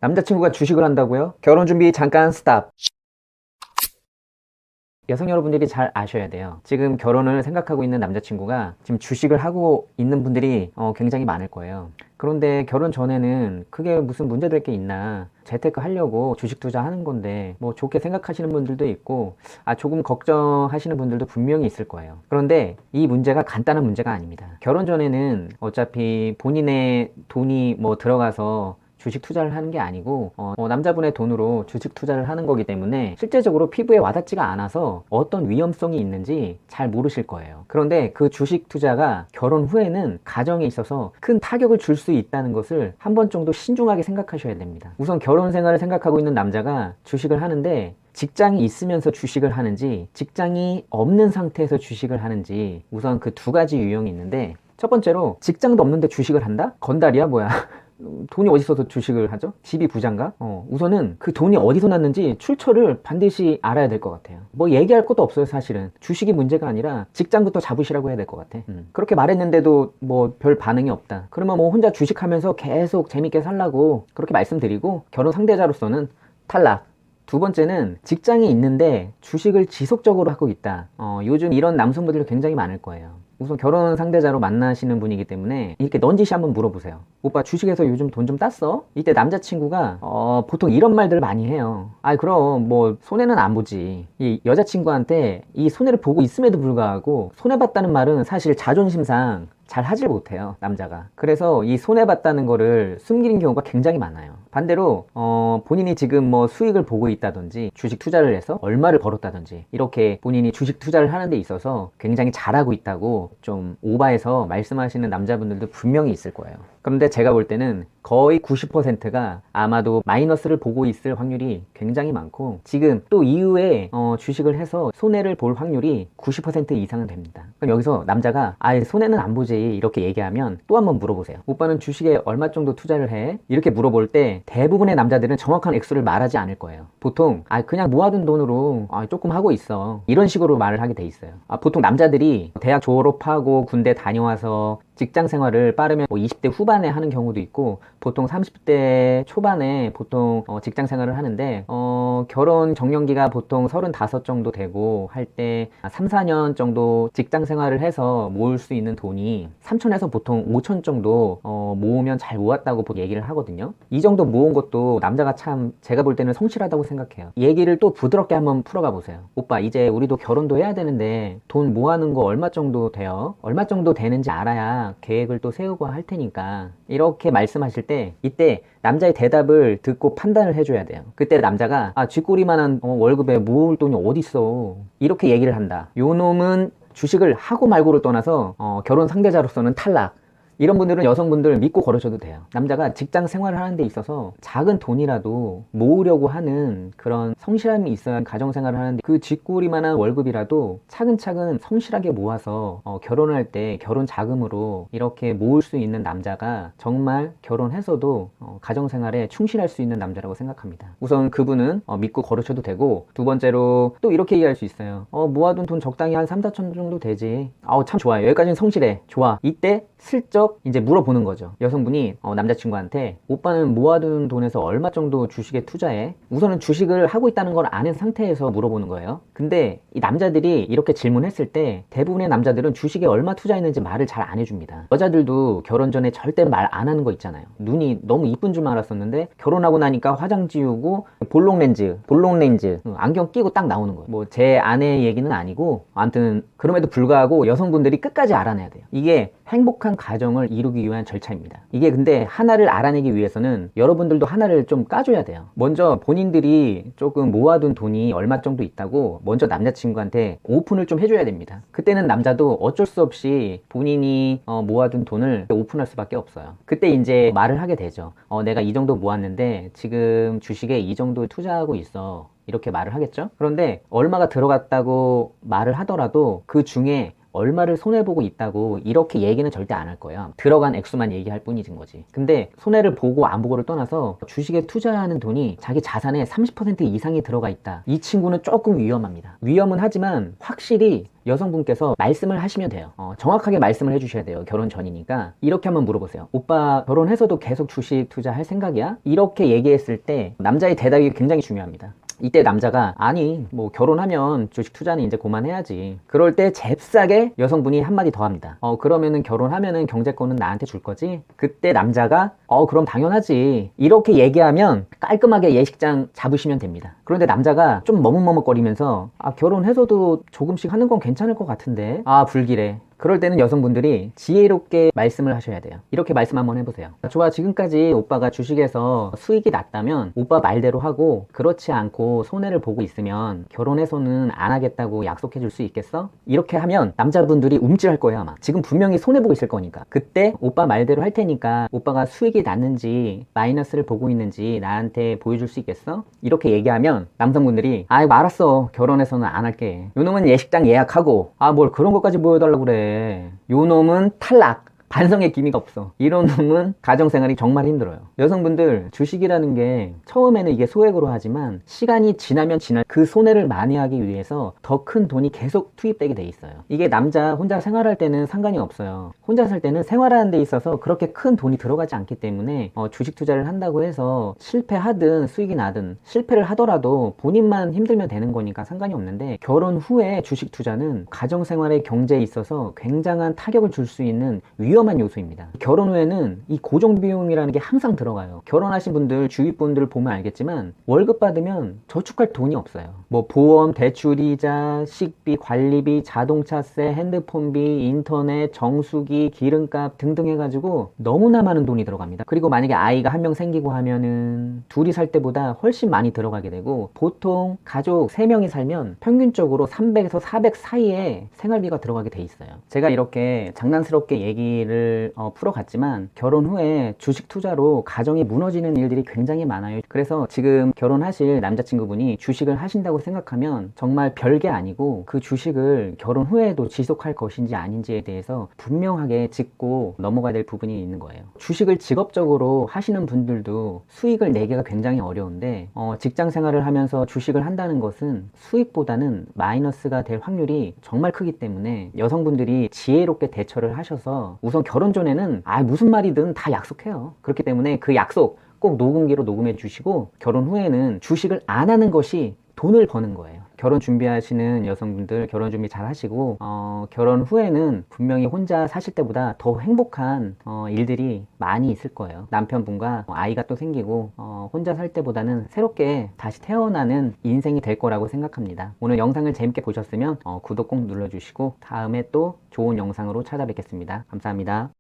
남자친구가 주식을 한다고요? 결혼 준비 잠깐 스탑. 여성 여러분들이 잘 아셔야 돼요. 지금 결혼을 생각하고 있는 남자친구가 지금 주식을 하고 있는 분들이 굉장히 많을 거예요. 그런데 결혼 전에는 그게 무슨 문제될 게 있나, 재테크 하려고 주식 투자하는 건데 뭐 좋게 생각하시는 분들도 있고 조금 걱정하시는 분들도 분명히 있을 거예요. 그런데 이 문제가 간단한 문제가 아닙니다. 결혼 전에는 어차피 본인의 돈이 뭐 들어가서 주식 투자를 하는 게 아니고 남자분의 돈으로 주식 투자를 하는 거기 때문에 실제적으로 피부에 와닿지가 않아서 어떤 위험성이 있는지 잘 모르실 거예요. 그런데 그 주식 투자가 결혼 후에는 가정에 있어서 큰 타격을 줄 수 있다는 것을 한 번 정도 신중하게 생각하셔야 됩니다. 우선 결혼 생활을 생각하고 있는 남자가 주식을 하는데 직장이 있으면서 주식을 하는지 직장이 없는 상태에서 주식을 하는지, 우선 그 두 가지 유형이 있는데, 첫 번째로 직장도 없는데 주식을 한다? 건달이야 뭐야. 돈이 어디 있어서 주식을 하죠? 집이 부자인가? 우선은 그 돈이 어디서 났는지 출처를 반드시 알아야 될 것 같아요. 뭐 얘기할 것도 없어요. 사실은 주식이 문제가 아니라 직장부터 잡으시라고 해야 될 것 같아. 그렇게 말했는데도 뭐 별 반응이 없다, 그러면 뭐 혼자 주식하면서 계속 재밌게 살라고 그렇게 말씀드리고, 결혼 상대자로서는 탈락. 두 번째는 직장이 있는데 주식을 지속적으로 하고 있다. 요즘 이런 남성분들이 굉장히 많을 거예요. 우선 결혼 상대자로 만나시는 분이기 때문에 이렇게 넌지시 한번 물어보세요. 오빠 주식에서 요즘 돈 좀 땄어? 이때 남자친구가 보통 이런 말들을 많이 해요. 그럼 뭐 손해는 안 보지. 이 여자친구한테 이 손해를 보고 있음에도 불구하고 손해봤다는 말은 사실 자존심상 잘 하질 못해요, 남자가. 그래서 이 손해봤다는 거를 숨기는 경우가 굉장히 많아요. 반대로 본인이 지금 뭐 수익을 보고 있다든지 주식 투자를 해서 얼마를 벌었다든지 이렇게 본인이 주식 투자를 하는 데 있어서 굉장히 잘하고 있다고 좀 오바해서 말씀하시는 남자분들도 분명히 있을 거예요. 그런데 제가 볼 때는 거의 90%가 아마도 마이너스를 보고 있을 확률이 굉장히 많고, 지금 또 이후에 주식을 해서 손해를 볼 확률이 90% 이상은 됩니다. 그럼 여기서 남자가 손해는 안 보지 이렇게 얘기하면 또 한번 물어보세요. 오빠는 주식에 얼마 정도 투자를 해? 이렇게 물어볼 때 대부분의 남자들은 정확한 액수를 말하지 않을 거예요. 보통 그냥 모아둔 돈으로 조금 하고 있어, 이런 식으로 말을 하게 돼 있어요. 보통 남자들이 대학 졸업하고 군대 다녀와서 직장 생활을 빠르면 뭐 20대 후반에 하는 경우도 있고, 보통 30대 초반에 보통 직장 생활을 하는데, 결혼 정년기가 보통 35 정도 되고 할 때 3, 4년 정도 직장 생활을 해서 모을 수 있는 돈이 3천에서 보통 5천 정도 모으면 잘 모았다고 얘기를 하거든요. 이 정도 모은 것도 남자가 참 제가 볼 때는 성실하다고 생각해요. 얘기를 또 부드럽게 한번 풀어가 보세요. 오빠 이제 우리도 결혼도 해야 되는데 돈 모아는 거 얼마 정도 돼요? 얼마 정도 되는지 알아야 계획을 또 세우고 할 테니까, 이렇게 말씀하실 때 이때 남자의 대답을 듣고 판단을 해줘야 돼요. 그때 남자가 쥐꼬리만한 월급에 모을 돈이 어딨어, 이렇게 얘기를 한다. 요 놈은 주식을 하고 말고를 떠나서 결혼 상대자로서는 탈락. 이런 분들은 여성분들 믿고 걸으셔도 돼요. 남자가 직장 생활을 하는 데 있어서 작은 돈이라도 모으려고 하는 그런 성실함이 있어야 가정생활을 하는데, 그 쥐꼬리만한 월급이라도 차근차근 성실하게 모아서 결혼할 때 결혼 자금으로 이렇게 모을 수 있는 남자가 정말 결혼해서도 가정생활에 충실할 수 있는 남자라고 생각합니다. 우선 그분은 믿고 걸으셔도 되고, 두 번째로 또 이렇게 얘기할 수 있어요. 모아둔 돈 적당히 한 3, 4천 정도 되지. 참 좋아요. 여기까지는 성실해. 좋아. 이때 슬쩍 이제 물어보는 거죠. 여성분이 남자친구한테 오빠는 모아둔 돈에서 얼마 정도 주식에 투자해? 우선은 주식을 하고 있다는 걸 아는 상태에서 물어보는 거예요. 근데 이 남자들이 이렇게 질문했을 때 대부분의 남자들은 주식에 얼마 투자했는지 말을 잘 안 해줍니다. 여자들도 결혼 전에 절대 말 안 하는 거 있잖아요. 눈이 너무 이쁜 줄만 알았었는데 결혼하고 나니까 화장 지우고 볼록 렌즈 안경 끼고 딱 나오는 거예요. 뭐 제 아내 얘기는 아니고, 아무튼 그럼에도 불구하고 여성분들이 끝까지 알아내야 돼요. 이게 행복한 가정을 이루기 위한 절차입니다. 이게 근데 하나를 알아내기 위해서는 여러분들도 하나를 좀 까줘야 돼요. 먼저 본인들이 조금 모아둔 돈이 얼마 정도 있다고 먼저 남자친구한테 오픈을 좀 해줘야 됩니다. 그때는 남자도 어쩔 수 없이 본인이 모아둔 돈을 오픈할 수밖에 없어요. 그때 이제 말을 하게 되죠. 내가 이 정도 모았는데 지금 주식에 이 정도 투자하고 있어, 이렇게 말을 하겠죠. 그런데 얼마가 들어갔다고 말을 하더라도 그 중에 얼마를 손해보고 있다고 이렇게 얘기는 절대 안 할 거예요. 들어간 액수만 얘기할 뿐이진 거지. 근데 손해를 보고 안 보고를 떠나서 주식에 투자하는 돈이 자기 자산의 30% 이상이 들어가 있다. 이 친구는 조금 위험합니다. 위험은 하지만 확실히 여성분께서 말씀을 하시면 돼요. 정확하게 말씀을 해주셔야 돼요. 결혼 전이니까. 이렇게 한번 물어보세요. 오빠 결혼해서도 계속 주식 투자할 생각이야? 이렇게 얘기했을 때 남자의 대답이 굉장히 중요합니다. 이때 남자가 아니 뭐 결혼하면 주식 투자는 이제 그만해야지. 그럴 때 잽싸게 여성분이 한마디 더 합니다. 그러면은 결혼하면은 경제권은 나한테 줄 거지? 그때 남자가 그럼 당연하지. 이렇게 얘기하면 깔끔하게 예식장 잡으시면 됩니다. 그런데 남자가 좀 머뭇머뭇거리면서 결혼해서도 조금씩 하는 건 괜찮을 것 같은데 불길해. 그럴 때는 여성분들이 지혜롭게 말씀을 하셔야 돼요. 이렇게 말씀 한번 해보세요. 좋아, 지금까지 오빠가 주식에서 수익이 났다면 오빠 말대로 하고, 그렇지 않고 손해를 보고 있으면 결혼해서는 안 하겠다고 약속해 줄 수 있겠어? 이렇게 하면 남자분들이 움찔할 거예요. 아마 지금 분명히 손해보고 있을 거니까. 그때 오빠 말대로 할 테니까 오빠가 수익이 났는지 마이너스를 보고 있는지 나한테 보여줄 수 있겠어? 이렇게 얘기하면 남성분들이 아이고 알았어, 결혼해서는 안 할게. 요놈은 예식장 예약하고 뭘 그런 것까지 보여달라고 그래. 요 놈은 탈락. 반성의 기미가 없어. 이런 놈은 가정생활이 정말 힘들어요. 여성분들 주식이라는 게 처음에는 이게 소액으로 하지만 시간이 지나면 그 손해를 만회하기 위해서 더 큰 돈이 계속 투입되게 돼 있어요. 이게 남자 혼자 생활할 때는 상관이 없어요. 혼자 살 때는 생활하는 데 있어서 그렇게 큰 돈이 들어가지 않기 때문에 주식 투자를 한다고 해서 실패하든 수익이 나든, 실패를 하더라도 본인만 힘들면 되는 거니까 상관이 없는데, 결혼 후에 주식 투자는 가정생활의 경제에 있어서 굉장한 타격을 줄 수 있는 위험한 요소입니다. 결혼 후에는 이 고정비용이라는 게 항상 들어가요. 결혼하신 분들, 주위 분들 보면 알겠지만 월급 받으면 저축할 돈이 없어요. 뭐 보험, 대출이자, 식비, 관리비, 자동차세, 핸드폰비, 인터넷, 정수기, 기름값 등등 해가지고 너무나 많은 돈이 들어갑니다. 그리고 만약에 아이가 한 명 생기고 하면은 둘이 살 때보다 훨씬 많이 들어가게 되고, 보통 가족 3명이 살면 평균적으로 300에서 400 사이에 생활비가 들어가게 돼 있어요. 제가 이렇게 장난스럽게 얘기를 풀어갔지만 결혼 후에 주식 투자로 가정이 무너지는 일들이 굉장히 많아요. 그래서 지금 결혼하실 남자친구분이 주식을 하신다고 생각하면 정말 별게 아니고, 그 주식을 결혼 후에도 지속할 것인지 아닌지에 대해서 분명하게 짚고 넘어가야 될 부분이 있는 거예요. 주식을 직업적으로 하시는 분들도 수익을 내기가 굉장히 어려운데, 직장 생활을 하면서 주식을 한다는 것은 수익보다는 마이너스가 될 확률이 정말 크기 때문에 여성분들이 지혜롭게 대처를 하셔서, 우선 결혼 전에는 무슨 말이든 다 약속해요. 그렇기 때문에 그 약속 꼭 녹음기로 녹음해 주시고, 결혼 후에는 주식을 안 하는 것이 돈을 버는 거예요. 결혼 준비하시는 여성분들 결혼 준비 잘 하시고, 결혼 후에는 분명히 혼자 사실 때보다 더 행복한 일들이 많이 있을 거예요. 남편분과 아이가 또 생기고, 혼자 살 때보다는 새롭게 다시 태어나는 인생이 될 거라고 생각합니다. 오늘 영상을 재밌게 보셨으면 구독 꼭 눌러주시고 다음에 또 좋은 영상으로 찾아뵙겠습니다. 감사합니다.